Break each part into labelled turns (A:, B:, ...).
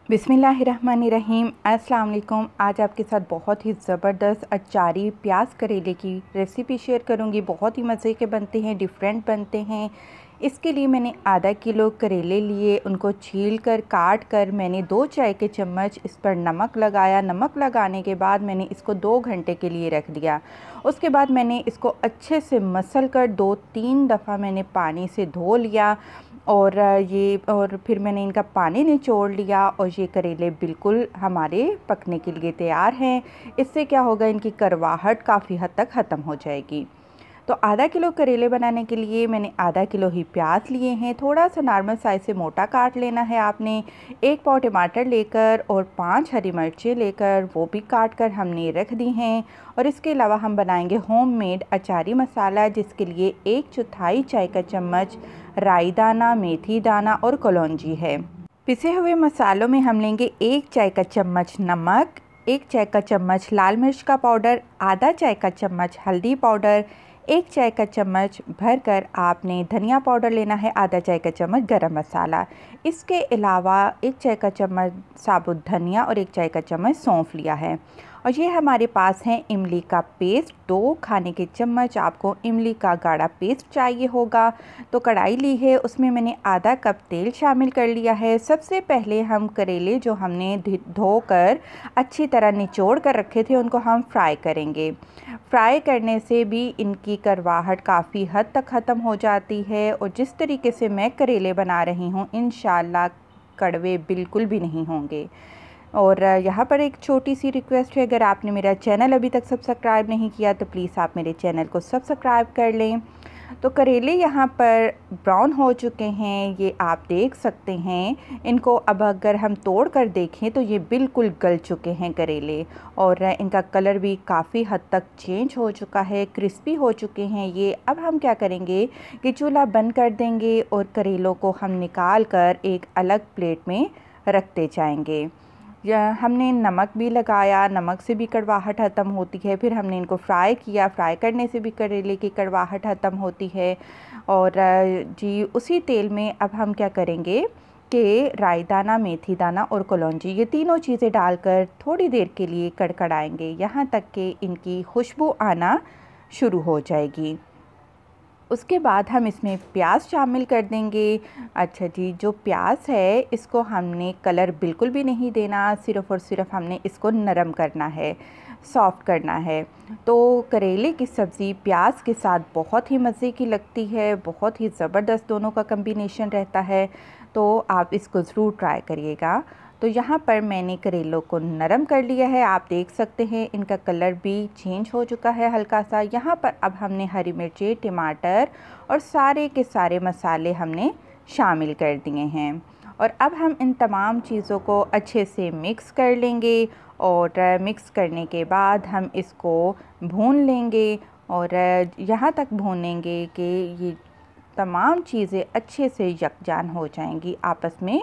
A: बिस्मिल्लाहिर्रहमानिर्रहीम। अस्सलाम वालेकुम। आज आपके साथ बहुत ही ज़बरदस्त अचारी प्याज करेले की रेसिपी शेयर करूंगी। बहुत ही मज़े के बनते हैं, डिफरेंट बनते हैं। इसके लिए मैंने आधा किलो करेले लिए, उनको छील कर काट कर मैंने 2 चाय के चम्मच इस पर नमक लगाया। नमक लगाने के बाद मैंने इसको 2 घंटे के लिए रख दिया। उसके बाद मैंने इसको अच्छे से मसल कर 2-3 दफ़ा मैंने पानी से धो लिया और फिर मैंने इनका पानी निचोड़ लिया और ये करेले बिल्कुल हमारे पकने के लिए तैयार हैं। इससे क्या होगा, इनकी करवाहट काफ़ी हद तक ख़त्म हो जाएगी। तो आधा किलो करेले बनाने के लिए मैंने आधा किलो ही प्याज लिए हैं। थोड़ा सा नॉर्मल साइज़ से मोटा काट लेना है आपने। 1 पाव टमाटर लेकर और 5 हरी मिर्चें लेकर वो भी काट कर हमने रख दी हैं। और इसके अलावा हम बनाएंगे होममेड अचारी मसाला, जिसके लिए 1/4 चाय का चम्मच राई दाना, मेथी दाना और कलौंजी है। पिसे हुए मसालों में हम लेंगे 1 चाय का चम्मच नमक, 1 चाय का चम्मच लाल मिर्च का पाउडर, आधा चाय का चम्मच हल्दी पाउडर, 1 चाय का चम्मच भरकर आपने धनिया पाउडर लेना है, आधा चाय का चम्मच गरम मसाला। इसके अलावा 1 चाय का चम्मच साबुत धनिया और 1 चाय का चम्मच सौंफ लिया है। और ये हमारे पास है इमली का पेस्ट। 2 खाने के चम्मच आपको इमली का गाढ़ा पेस्ट चाहिए होगा। तो कढ़ाई ली है, उसमें मैंने आधा कप तेल शामिल कर लिया है। सबसे पहले हम करेले जो हमने धोकर अच्छी तरह निचोड़ कर रखे थे, उनको हम फ्राई करेंगे। फ्राई करने से भी इनकी करवाहट काफ़ी हद तक ख़त्म हो जाती है। और जिस तरीके से मैं करेले बना रही हूँ, इंशाल्लाह कड़वे बिल्कुल भी नहीं होंगे। और यहाँ पर एक छोटी सी रिक्वेस्ट है, अगर आपने मेरा चैनल अभी तक सब्सक्राइब नहीं किया तो प्लीज़ आप मेरे चैनल को सब्सक्राइब कर लें। तो करेले यहाँ पर ब्राउन हो चुके हैं, ये आप देख सकते हैं। इनको अब अगर हम तोड़ कर देखें तो ये बिल्कुल गल चुके हैं करेले, और इनका कलर भी काफ़ी हद तक चेंज हो चुका है, क्रिस्पी हो चुके हैं ये। अब हम क्या करेंगे कि चूल्हा बंद कर देंगे और करेलों को हम निकाल कर एक अलग प्लेट में रखते जाएंगे। हमने नमक भी लगाया, नमक से भी कड़वाहट ख़त्म होती है। फिर हमने इनको फ्राई किया, फ्राई करने से भी करेले की कड़वाहट ख़त्म होती है। और जी उसी तेल में अब हम क्या करेंगे कि राई दाना, मेथी दाना और कलौंजी, ये तीनों चीज़ें डालकर थोड़ी देर के लिए कड़कड़ाएंगे, यहाँ तक कि इनकी खुशबू आना शुरू हो जाएगी। उसके बाद हम इसमें प्याज शामिल कर देंगे। अच्छा जी, जो प्याज है इसको हमने कलर बिल्कुल भी नहीं देना, सिर्फ़ और सिर्फ हमने इसको नरम करना है, सॉफ़्ट करना है। तो करेले की सब्ज़ी प्याज के साथ बहुत ही मज़े की लगती है, बहुत ही ज़बरदस्त दोनों का कम्बिनेशन रहता है। तो आप इसको ज़रूर ट्राई करिएगा। तो यहाँ पर मैंने करेलों को नरम कर लिया है, आप देख सकते हैं इनका कलर भी चेंज हो चुका है हल्का सा। यहाँ पर अब हमने हरी मिर्ची, टमाटर और सारे के सारे मसाले हमने शामिल कर दिए हैं। और अब हम इन तमाम चीज़ों को अच्छे से मिक्स कर लेंगे। और मिक्स करने के बाद हम इसको भून लेंगे, और यहाँ तक भूनेंगे कि ये तमाम चीज़ें अच्छे से यकजान हो जाएंगी, आपस में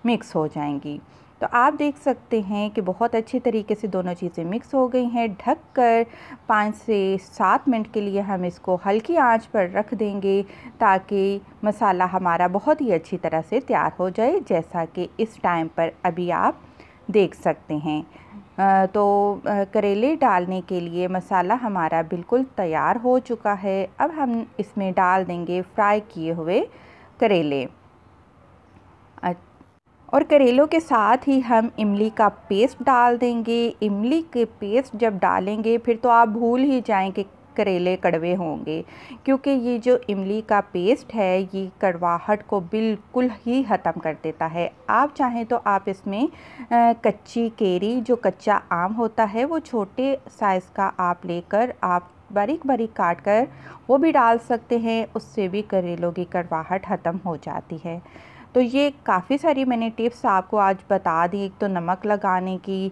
A: मिक्स हो जाएंगी। तो आप देख सकते हैं कि बहुत अच्छी तरीके से दोनों चीज़ें मिक्स हो गई हैं। ढककर 5 से 7 मिनट के लिए हम इसको हल्की आंच पर रख देंगे, ताकि मसाला हमारा बहुत ही अच्छी तरह से तैयार हो जाए, जैसा कि इस टाइम पर अभी आप देख सकते हैं। करेले डालने के लिए मसाला हमारा बिल्कुल तैयार हो चुका है। अब हम इसमें डाल देंगे फ्राई किए हुए करेले। और करेलों के साथ ही हम इमली का पेस्ट डाल देंगे। इमली के पेस्ट जब डालेंगे फिर तो आप भूल ही जाएं कि करेले कड़वे होंगे, क्योंकि ये जो इमली का पेस्ट है ये कड़वाहट को बिल्कुल ही ख़त्म कर देता है। आप चाहें तो आप इसमें कच्ची केरी, जो कच्चा आम होता है, वो छोटे साइज़ का आप लेकर आप बारीक बारीक काट कर वो भी डाल सकते हैं, उससे भी करेलों की कड़वाहट ख़त्म हो जाती है। तो ये काफ़ी सारी मैंने टिप्स आपको आज बता दी। एक तो नमक लगाने की,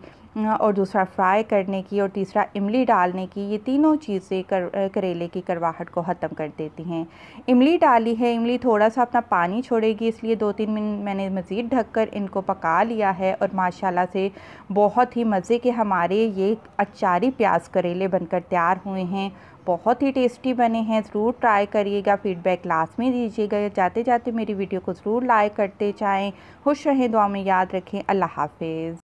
A: और दूसरा फ्राई करने की, और तीसरा इमली डालने की। ये तीनों चीज़ें करेले की कड़वाहट को ख़त्म कर देती हैं। इमली डाली है, इमली थोड़ा सा अपना पानी छोड़ेगी, इसलिए 2-3 मिनट मैंने मज़ीद ढककर इनको पका लिया है। और माशाल्लाह से बहुत ही मज़े के हमारे ये अचारी प्याज करेले बनकर तैयार हुए हैं। बहुत ही टेस्टी बने हैं। ज़रूर ट्राई करिएगा, फीडबैक लास्ट में दीजिएगा। जाते जाते मेरी वीडियो को ज़रूर लाइक करते जाएँ। खुश रहें, दुआ में याद रखें। अल्लाह हाफ़िज़।